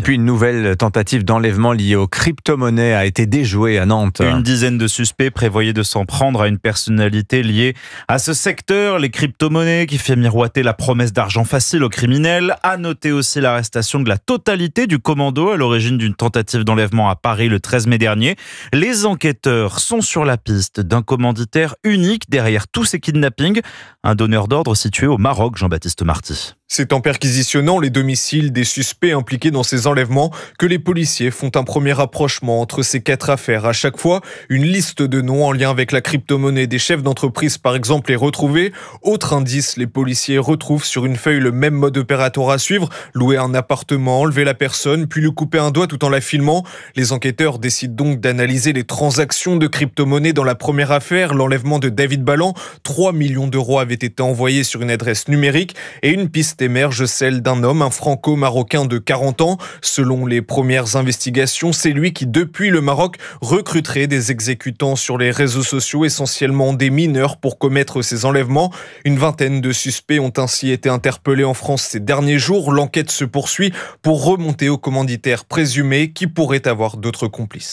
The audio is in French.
puis une nouvelle tentative d'enlèvement liée aux crypto-monnaies a été déjouée à Nantes. Une dizaine de suspects prévoyaient de s'en prendre à une personnalité liée à ce secteur, les crypto-monnaies, qui fait miroiter la promesse d'argent facile aux criminels. À noter aussi l'arrestation de la totalité du commando à l'origine d'une tentative d'enlèvement à Paris le 13 mai dernier. Les enquêteurs sont sur la piste d'un commanditaire unique derrière tous ces kidnappings, un donneur d'ordre situé au Maroc, Jean-Baptiste Marty. C'est en perquisitionnant les domiciles des suspects impliqués dans ces enlèvements que les policiers font un premier rapprochement entre ces 4 affaires. À chaque fois, une liste de noms en lien avec la crypto-monnaie des chefs d'entreprise, par exemple, est retrouvée. Autre indice, les policiers retrouvent sur une feuille le même mode opératoire à suivre: louer un appartement, enlever la personne, puis lui couper un doigt tout en la filmant. Les enquêteurs décident donc d'analyser les transactions de crypto-monnaie dans la première affaire, l'enlèvement de David Ballan. 3 millions d'euros avaient été envoyés sur une adresse numérique et une piste émerge, celle d'un homme, un franco-marocain de 40 ans. Selon les premières investigations, c'est lui qui, depuis le Maroc, recruterait des exécutants sur les réseaux sociaux, essentiellement des mineurs, pour commettre ces enlèvements. Une vingtaine de suspects ont ainsi été interpellés en France ces derniers jours. L'enquête se poursuit pour remonter au commanditaire présumé qui pourrait avoir d'autres complices.